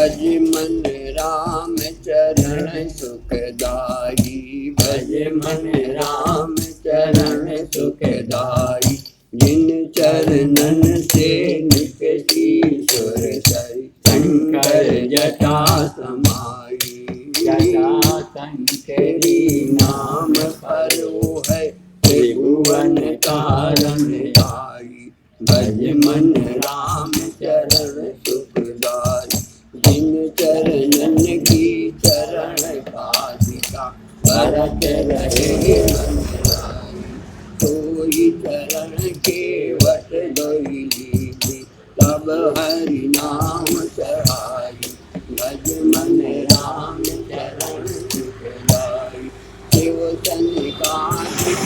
भज मन राम चरण सुखदाई, भज मन राम चरण सुखदाई। जिन चरणन से निकटी सुर सरी, शंकर जटा समाई। जटा शंकरी नाम परो है, त्रिभुवन कारण आई। भज मन राम चरण सुखदाई, जिन चरणन की चरण पादिका, भरत रहे मन लाई। सोई चरण केवट दोई लीधी, तब हरि नाम चढ़ाई। भज मन राम चरण सुखदाई, शिव संकादिक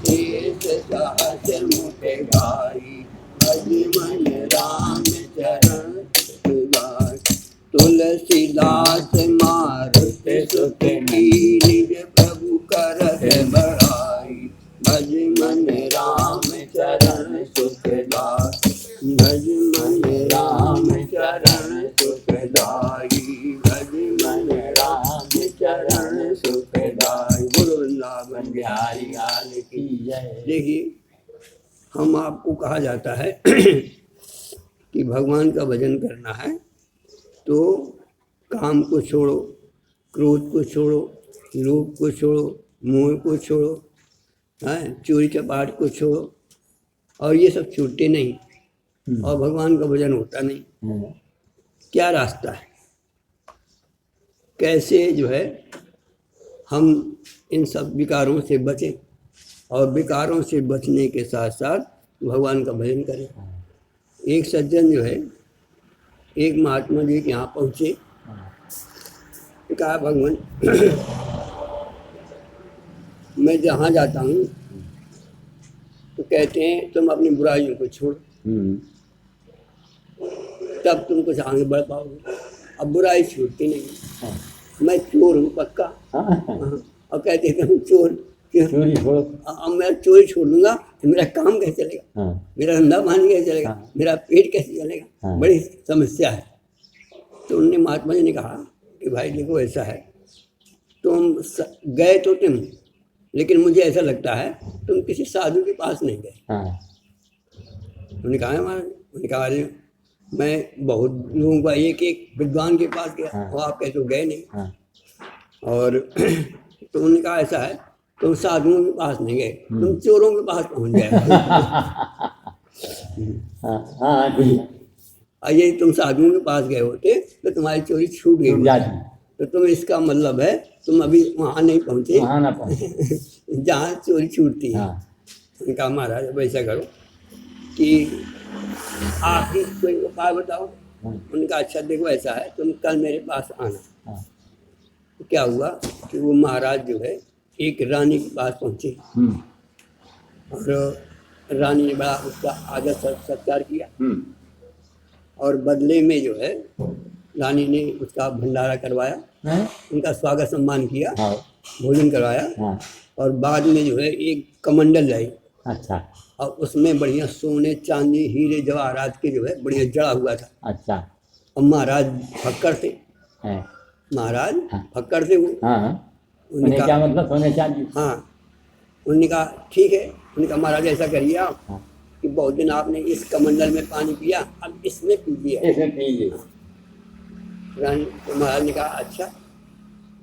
शेष सहस्र मुख गाई। भज मन राम चरण सुखदाई। तुलसीदास मारुति सुत की, निज प्रभु करत बढ़ाई। भज मन राम चरण सुखदाई, भज मन राम चरण सुखदाई। भज मन राम चरण सुखदाई। गुरु वृंदावन बिहारी लाल की जय। देखिए, हम आपको कहा जाता है कि भगवान का भजन करना है तो काम को छोड़ो, क्रोध को छोड़ो, लोभ को छोड़ो, मोह को छोड़ो, चोरी चपाट को छोड़ो, और ये सब छूटते नहीं और भगवान का भजन होता नहीं। क्या रास्ता है, कैसे जो है हम इन सब विकारों से बचें और विकारों से बचने के साथ साथ भगवान का भजन करें। एक सज्जन जो है, एक महात्मा जी के यहाँ पहुँचे, कहा भगवान मैं जहाँ जाता हूँ तो कहते हैं तुम अपनी बुराइयों को छोड़ो, तब तुम कुछ आगे बढ़ पाओगे। अब बुराई छूटती नहीं। मैं चोर हूँ पक्का, और कहते हैं तुम चोर चोरी छोड़ो। अब मैं चोरी छोड़ दूंगा तो मेरा काम कैसे चलेगा, मेरा धंधा पानी कैसे चलेगा, मेरा पेट कैसे चलेगा, बड़ी समस्या है। तो उन्होंने महात्मा जी ने कहा कि भाई देखो ऐसा है, तुम गए तो तुम, लेकिन मुझे ऐसा लगता है तुम किसी साधु के पास नहीं गए। उन्होंने कहा महाराज, उन्होंने कहा अरे मैं बहुत लोगों का एक एक विद्वान के पास गया और आप कहते हो गए नहीं। और तो उन्होंने कहा ऐसा है तुम साधुओं के पास नहीं गए, तुम चोरों के पास पहुंच गए। यदि तुम साधुओं के पास गए होते तो तुम्हारी चोरी छूट गई। तो तुम इसका मतलब है तुम अभी वहाँ नहीं पहुँचे जहाँ चोरी छूटती है। उनका महाराज वैसा करो कि आप ही कोई उपाय बताओ। उनका अच्छा देखो ऐसा है तुम कल मेरे पास आना। तो क्या हुआ कि वो महाराज जो है एक रानी के पास पहुँचे और रानी ने बड़ा उसका आदर सत्कार किया और बदले में जो है रानी ने उसका भंडारा करवाया, उनका स्वागत सम्मान किया, भोजन करवाया और बाद में जो है एक कमंडल लाई। अच्छा। और उसमें बढ़िया सोने चांदी हीरे जवाहरात के जो है बढ़िया जड़ा हुआ था। अच्छा। और महाराज फक्कड़ थे, महाराज फक्कड़ थे वो। उन्होंने क्या मतलब सोने चांदी? हाँ। उन्होंने कहा ठीक है। उन्होंने कहा महाराज ऐसा करिए आप कि बहुत दिन आपने इस कमंडल में पानी पिया, अब इसमें पीजिए। इसमें पीजिए। रानी तो महाराज ने कहा अच्छा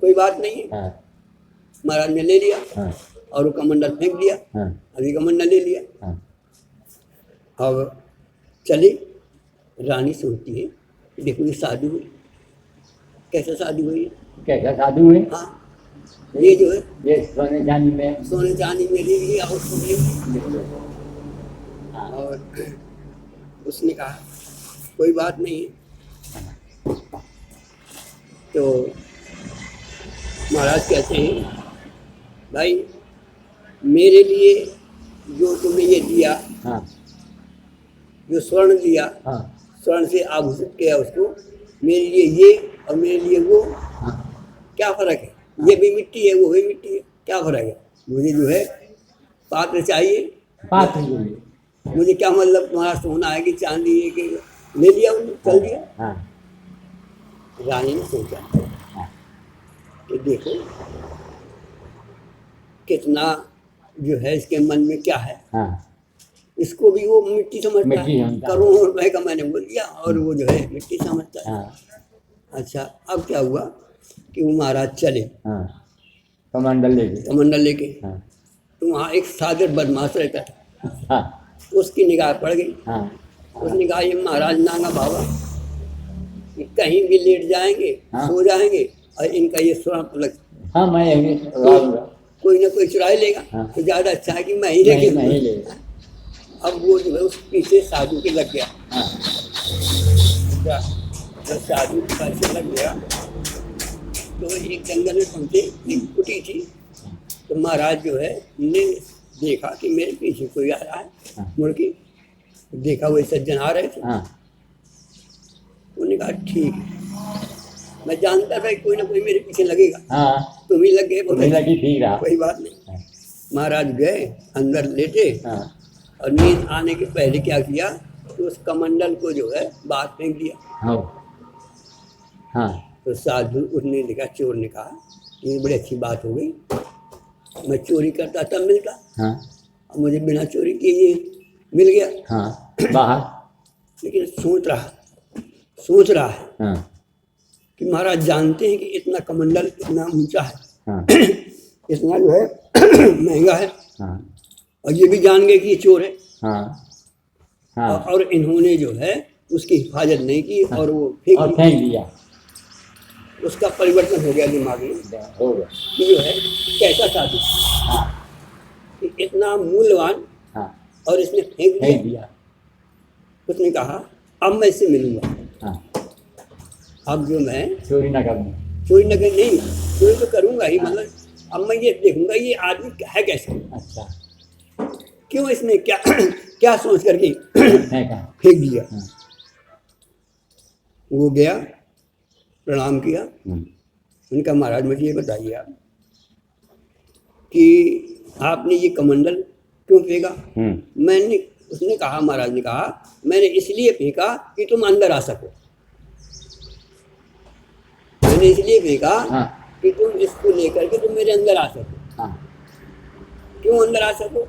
कोई बात नहीं है। महाराज ने ले लिया और वो कमंडल फेंक दिया। अभी कमंडल ले लिया। अब चली रानी सोचती है देखो ये साधु हुई, कैसा साधु हुई, कैसा साधु हुई। हाँ ये जो है ये सोने चांदी में ले लिया और उसने कहा कोई बात नहीं है। तो महाराज कहते हैं भाई मेरे लिए जो तुमने ये दिया, जो स्वर्ण दिया, स्वर्ण से आभूषित किया उसको, मेरे लिए ये और मेरे लिए वो, क्या फर्क है? ये भी मिट्टी है वो भी मिट्टी है, क्या फर्क है? मुझे जो है पात्र चाहिए, पात्र मुझे क्या मतलब तुम्हारा सोना है कि चांदी है कि ले लिया उन्होंने, चल दिया। हाँ रानी ने सोचा हाँ कि देखो कितना जो है इसके मन में क्या है। हाँ इसको भी वो मिट्टी समझता मिट्टी है, समझता है। करोड़ों रुपए का मैंने बोल दिया और वो जो है मिट्टी समझता है। हाँ अच्छा, अब क्या हुआ कि वो महाराज चले हाँ कमंडल लेके। कमंडल लेके। हाँ तो वहाँ एक सागर बदमाश रहता था, हाँ उसकी निगाह पड़ गई। हाँ उसने कहा ये महाराज नागा बाबा ये कहीं भी लेट जाएंगे, हाँ। सो जाएंगे और इनका ये स्वर्ण लग हाँ मैं यही रहूँगा। कोई ना कोई चुरा ही लेगा। हाँ। तो ज़्यादा अच्छा है कि मैं ही लेके नहीं लेगा। अब वो जो है उस पीछे साधु के लग गया। हाँ जब साधु के पास लग गया तो एक जंगल में पहुंचे, एक कुटी थी। तो महाराज जो है ने देखा कि मेरे पीछे कोई आ रहा है। हाँ। मुड़ के देखा वो सज्जन आ रहे थे। हाँ उन्होंने कहा ठीक है, मैं जानता था कि कोई ना कोई मेरे पीछे लगेगा। हाँ तुम ही लग गए, बहुत मेरा अच्छी, की ठीक रहा। कोई बात नहीं। हाँ महाराज गए अंदर लेटे हाँ और नींद आने के पहले क्या किया तो उस कमंडल को जो है बाहर फेंक दिया। हाँ हाँ तो साधु उसने लिखा, चोर ने कहा ये बड़ी अच्छी बात हो गई, मैं चोरी करता तब मिलता, हाँ अब मुझे बिना चोरी किए ये मिल गया। हाँ बाहर। लेकिन सोच रहा है हाँ कि महाराज जानते हैं कि इतना कमंडल इतना ऊंचा है, हाँ इतना जो है महंगा है, हाँ और ये भी जान गए कि ये चोर है। हाँ हाँ और इन्होंने जो है उसकी हिफाजत नहीं की और वो और फेंक फेंक दिया। उसका परिवर्तन हो गया दिमाग में हो गया। कि जो है कैसा साधु हाँ कि इतना मूल्यवान हाँ और इसने फेंक फेंक दिया। दिया। उसने कहा अब मैं इससे मिलूंगा, हाँ अब जो मैं चोरी ना करना। चोरी न कर नहीं, चोरी तो करूंगा ही, मतलब अब मैं ये देखूंगा ये आदमी है कैसा, अच्छा क्यों इसने क्या क्या सोच करके फेंका। फेंक दिया। हाँ। वो गया, प्रणाम किया। उनका महाराज मुझे ये बताइए आप कि आपने ये कमंडल क्यों फेंका। मैंने उसने कहा, महाराज ने कहा मैंने इसलिए फेंका कि तुम अंदर आ सको, मैंने इसलिए फेंका हाँ कि तुम इसको लेकर के तुम मेरे अंदर आ सको। हाँ क्यों अंदर आ सको,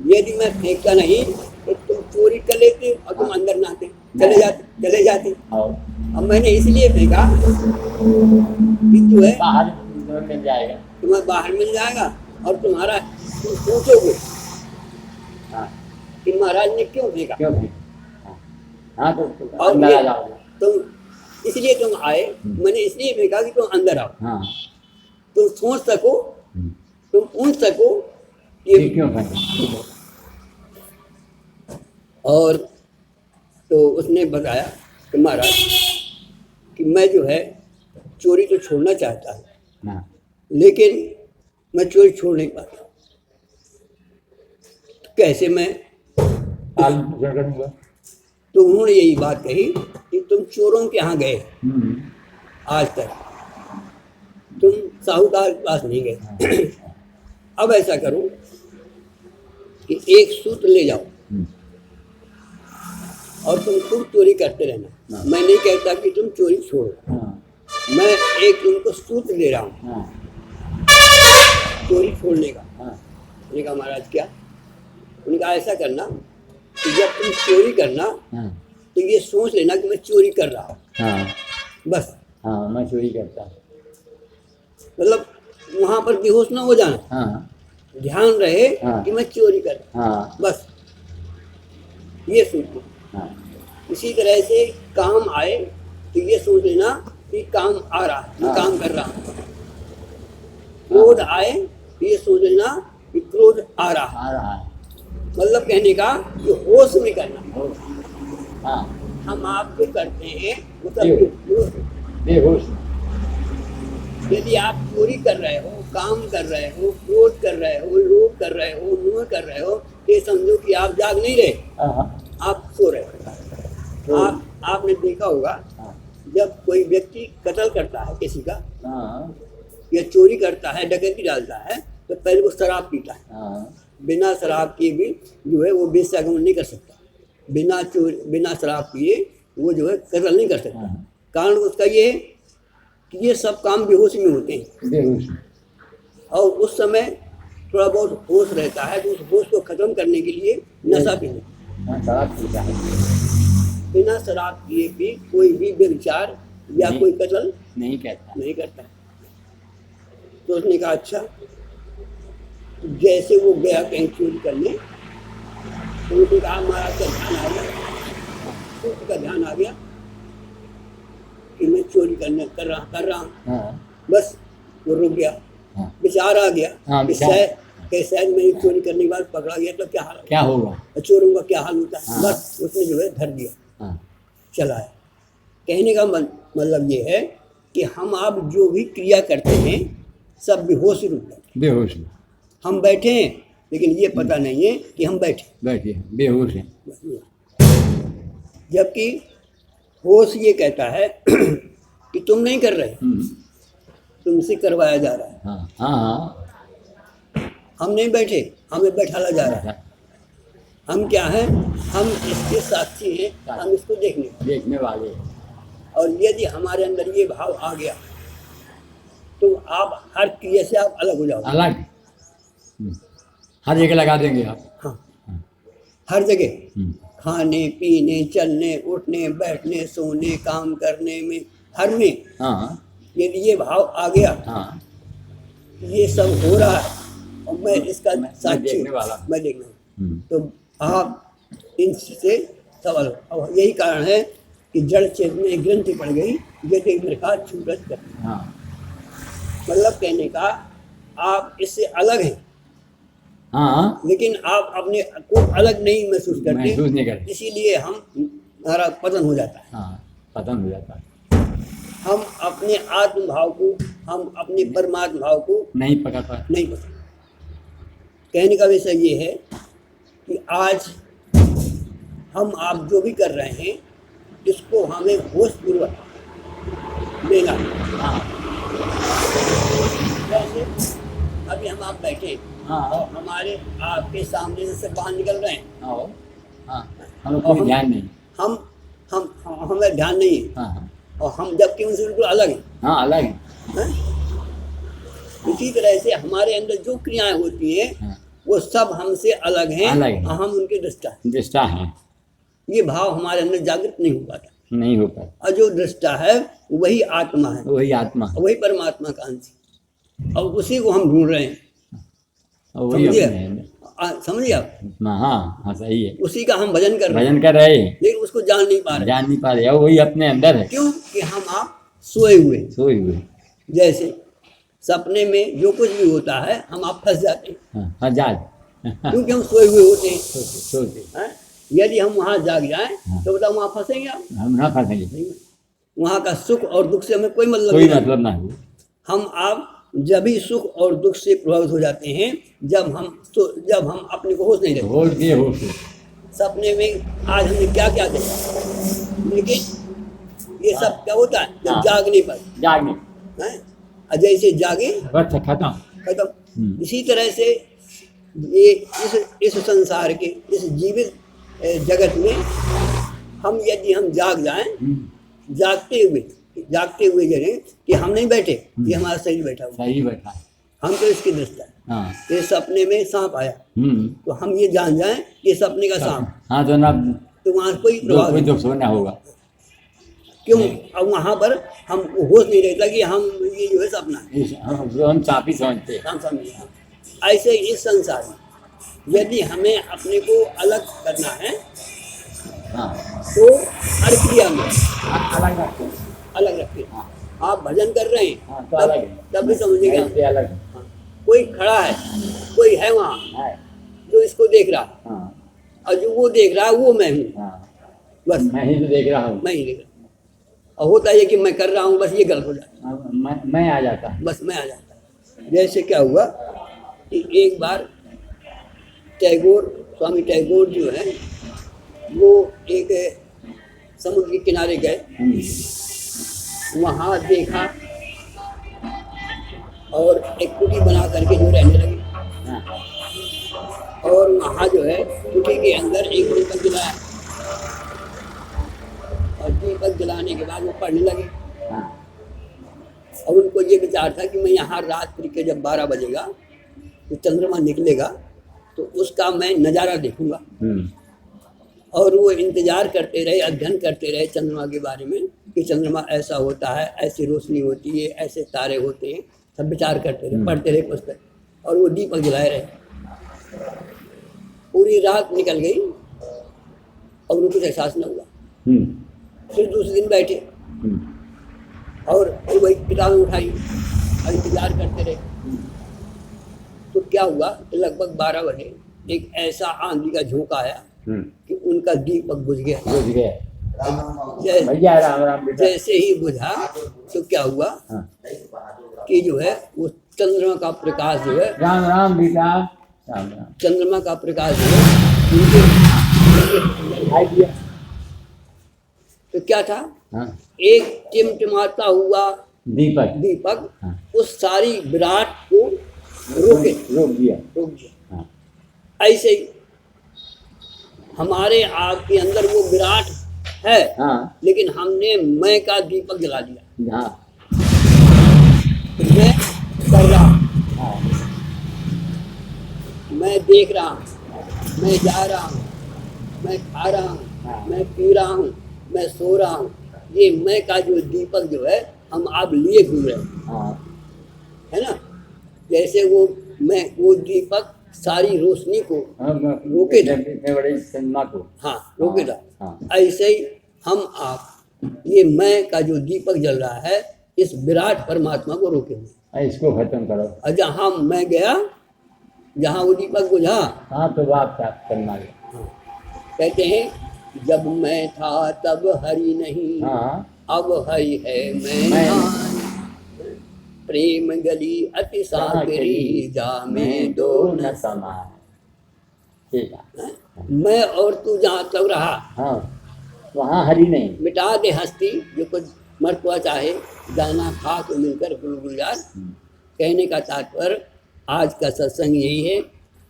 यदि मैं फेंकता नहीं तो तुम चोरी कर लेते और तुम अंदर ना आते, चले जाते। और अब मैंने इसलिए फेंका कि जो है बाहर मिल जाएगा, तुम्हें बाहर मिल जाएगा और तुम्हारा तुम सोचोगे हाँ कि महाराज ने क्यों फेंका। क्यों फेंका। हाँ तो और अंदर ये आ जाओगे। तुम इसलिए तुम आए, मैंने इसलिए फेंका कि तुम अंदर आओ, हाँ तुम सोच सको, तुम पूछ सको ये ये क्यों फेंका। और तो उसने बताया कि महाराज कि मैं जो है चोरी तो छोड़ना चाहता हूँ, हाँ लेकिन मैं चोरी छोड़ नहीं पाता, तो कैसे मैं। काल करूँगा। तो उन्होंने यही बात कही कि तुम चोरों के यहाँ गए आज तक, तुम साहूकार के पास नहीं गए। अब ऐसा करो कि एक सूत्र ले जाओ और तुम खूब चोरी करते रहना। मैं नहीं कहता कि तुम चोरी छोड़ो, मैं एक तुमको सूत्र दे रहा हूँ चोरी छोड़ने का। उन्होंने कहा महाराज क्या। उन्होंने कहा ऐसा करना कि जब तुम चोरी करना तो ये सोच लेना कि मैं चोरी कर रहा हूँ, बस। हाँ मैं चोरी करता हूँ, मतलब वहाँ पर बेहोश ना हो जाना, ध्यान रहे कि मैं चोरी कर रहा हूँ, बस ये सोच। इसी तरह से काम आए तो ये सोच लेना कि काम आ रहा है, मैं काम कर रहा हूँ। क्रोध आए तो ये सोच लेना कि क्रोध आ रहा है। मतलब कहने का कि होश में करना। हम आप जो करते हैं वो सब बेहोश। यदि आप चोरी कर रहे हो, काम कर रहे हो, क्रोध कर रहे हो, लोभ कर रहे हो, मोह कर रहे हो, ये समझो कि आप जाग नहीं रहे, आप सो रहे हो। आपने देखा होगा जब कोई व्यक्ति कत्ल करता है किसी का या चोरी करता है, डकैती डालता है, तो पहले वो शराब पीता है। बिना शराब किए भी जो है वो बेशगुन नहीं कर सकता। बिना शराब पिए वो जो है कत्ल नहीं कर सकता। हाँ। कारण उसका ये है कि ये सब काम बेहोश में होते हैं, बेहोश। और उस समय थोड़ा बहुत होश रहता है, तो उस होश को खत्म करने के लिए नशा पीने। हाँ, शराब पीता है। बिना शराब पिए भी कोई भी व्यभिचार या नहीं। कोई कत्ल नहीं कहता। नहीं करता। तो उसने कहा अच्छा। तो जैसे वो गया कहीं चोरी करने, तो उसने कहा महाराज का ध्यान आ गया, उसका ध्यान आ गया कि मैं चोरी कर रहा हूँ। हाँ। बस वो रुक गया। हाँ। विचार आ गया हाँ, कि शायद मैं चोरी करने के बाद पकड़ा गया तो क्या होगा, चोरों का क्या हाल होता है। हाँ। बस उसने जो है धर दिया। हाँ। चला है। कहने का मतलब ये है कि हम आप जो भी क्रिया करते हैं सब बेहोश रूप में। बेहोश। हम बैठे हैं लेकिन ये पता नहीं है कि हम बैठे बेहोश हैं। जबकि होश ये कहता है कि तुम नहीं कर रहे, तुमसे करवाया जा रहा है। हाँ। हाँ। हम नहीं बैठे, हमें बैठाला जा रहा है। हम क्या हैं? हम इसके साक्षी हैं, हम इसको देखने वाले। और यदि हमारे अंदर ये भाव आ गया तो आप हर क्रिया से आप अलग हो जाओगे। अलग। हर जगह लगा देंगे आप। हाँ, हर जगह, खाने पीने, चलने उठने, बैठने, सोने, काम करने में, हर में। हाँ। यदि ये भाव आ गया, हाँ। ये सब हो रहा है और मैं इसका साक्षी, मैं देखना हूँ, तो आप इनसे सवाल हो। अब यही कारण है कि जड़ चेतन में ग्रंथि पड़ गई, यदि मृखा छूटत कर। हाँ। मतलब कहने का आप इससे अलग हैं। हाँ। लेकिन आप अपने को अलग नहीं महसूस करते, इसीलिए हमारा पतन हो जाता है। हाँ, पतन हो जाता है। हम अपने आत्म भाव को, हम अपने परमात्मा भाव को नहीं पकड़ पाते। कहने का विषय ये है कि आज हम आप जो भी कर रहे हैं इसको हमें होशपूर्वक लेना। हाँ। जैसे अभी हम आप बैठे, हाँ। और हमारे आपके सामने से बाहर निकल रहे हैं। हाँ। हमें कोई ध्यान नहीं। हमें ध्यान नहीं है। हाँ। और हम जबकि उनसे बिल्कुल अलग हैं। हाँ, अलग हैं। इसी तरह से हमारे अंदर जो क्रियाएं होती हैं, हाँ। वो सब हमसे अलग हैं, और हम उनके दृष्टा हैं। ये भाव हमारे अंदर जागृत नहीं हो पाता। और जो दृष्टा है वही आत्मा है, वही परमात्मा का अंश है, और उसी को हम ढूंढ रहे हैं। समझिए आप? हाँ, सही है। उसी का हम भजन कर रहे हैं, लेकिन उसको जान नहीं पा रहे। वही अपने अंदर है। क्यों? कि हम आप सोए हुए। जैसे सपने में जो कुछ भी होता है हम आप फंस जाते हैं। क्योंकि हम सोए हुए होते हैं। यदि हम वहाँ जाग जाएं तो बताओ वहाँ फंसेंगे आप? हम ना फंसेंगे। वहाँ का सुख और दुख से हमें कोई मतलब नहीं। हम आप जब भी सुख और दुख से प्रभावित हो जाते हैं जब हम अपने को होश नहीं रहते। सपने में आज हमने क्या क्या देखा, लेकिन ये सब क्या होता है जब जागने पर जैसे जागे खत्म। इसी तरह से ये इस संसार के इस जीवित जगत में यदि हम जाग जाएं, जागते हुए जगह कि हम नहीं बैठे, ये हमारा शरीर बैठा हुआ, हम तो इसकी दृष्टा है। ये सपने में सांप आया तो हम ये जान जाएं कि सपने का सांप, तो वहाँ कोई प्रभाव होगा। क्यों? अब वहाँ पर हम होश नहीं रहता कि हम ये जो है सपना है, हम चापी समझते हैं। ऐसे इस संसार में यदि हमें अपने को अलग करना है तो हर क्रिया में अलग रखिए। आप भजन कर रहे हैं तब भी समझिएगा कोई खड़ा है, कोई है वहाँ जो इसको देख रहा है, और जो वो देख रहा है वो मैं हूँ। बस मैं ही तो देख रहा हूँ। और होता है कि मैं कर रहा हूँ, बस ये गलत हो जाता है। मैं आ जाता, बस मैं आ जाता। जैसे क्या हुआ कि एक बार स्वामी टैगोर जो है वो एक समुद्र के किनारे गए, वहाँ देखा और एक कुटी बना करके जो रहने लगे। और वहाँ जो है कुटी के अंदर एक मंत्र गिराया और दीपक जलाने के बाद वो पढ़ने लगे। हाँ। और उनको ये विचार था कि मैं यहाँ रात्रि के जब 12 बजेगा तो चंद्रमा निकलेगा तो उसका मैं नज़ारा देखूंगा। और वो इंतजार करते रहे, अध्ययन करते रहे चंद्रमा के बारे में कि चंद्रमा ऐसा होता है, ऐसी रोशनी होती है, ऐसे तारे होते हैं, सब विचार करते रहे, पढ़ते रहे पुस्तक, और वो दीपक जलाए रहे। पूरी रात निकल गई और उनको कुछ एहसास न हुआ। फिर दूसरे दिन बैठे और फिर वही किताबें उठाई और इंतजार करते रहे। तो क्या हुआ कि लगभग 12 बजे एक ऐसा आंधी का झोंका आया कि उनका दीपक बुझ गया। भैया राम राम बेटा। जैसे ही बुझा तो क्या हुआ कि जो है वो चंद्रमा का प्रकाश जो है, राम राम बेटा, राम राम। चंद्रमा का प्रकाश जो है उनके तो क्या था, एक टिमटिमाता हुआ दीपक उस सारी विराट को रोक दिया। ऐसे ही हमारे आपके अंदर वो विराट है, लेकिन हमने मैं का दीपक जला दिया। मैं कर रहा हूँ, मैं देख रहा हूँ, मैं जा रहा हूँ, मैं खा रहा हूँ, मैं पी रहा हूँ, मैं सो रहा हूँ। ये मैं का जो दीपक जो है हम आप लिए घूम रहे हैं, है ना। जैसे वो दीपक सारी रोशनी को रोके था, रोके था। ऐसे ही हम आप ये मैं का जो दीपक जल रहा है इस विराट परमात्मा को रोके हुए। इसको खत्म करो। और जहाँ मैं गया, जहाँ वो दीपक बुझा, तो बात करना। कहते हैं जब मैं था तब हरि नहीं, अब हरि है मैं। प्रेम गली अति सागरी, जा में दो न समान। मैं और तू जहाँ तक रहा, वहाँ हरि नहीं। मिटा दे हस्ती जो कुछ मरतुआ चाहे, जाना खा तो मिलकर गुलगुलजार। कहने का तात्पर्य आज का सत्संग यही है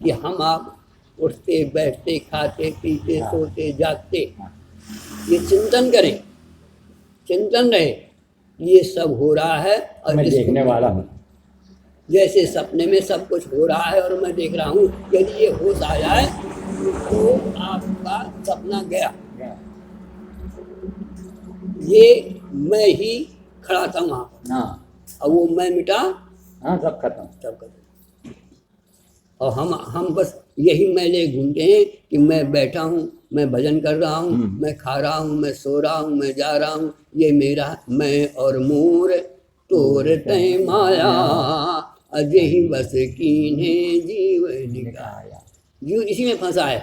कि हम आप उठते बैठते खाते पीते सोते जागते ये चिंतन करें, चिंतन रहे ये सब हो रहा है और मैं देखने वाला हूँ। जैसे सपने में सब कुछ हो रहा है और मैं देख रहा हूँ, यदि ये होश आ जाए तो आपका सपना गया। ये मैं ही खड़ा था वहाँ पर, और वो मैं मिटा, सब खत्म। और हम बस यही मैं ले घूमते हैं कि मैं बैठा हूँ, मैं भजन कर रहा हूँ, मैं खा रहा हूँ, मैं सो रहा हूँ, मैं जा रहा हूँ। ये मेरा मैं और मोर तोर तय माया, अजहि बस कीन्हे जीव निकाया। जीव इसी में फंसा है।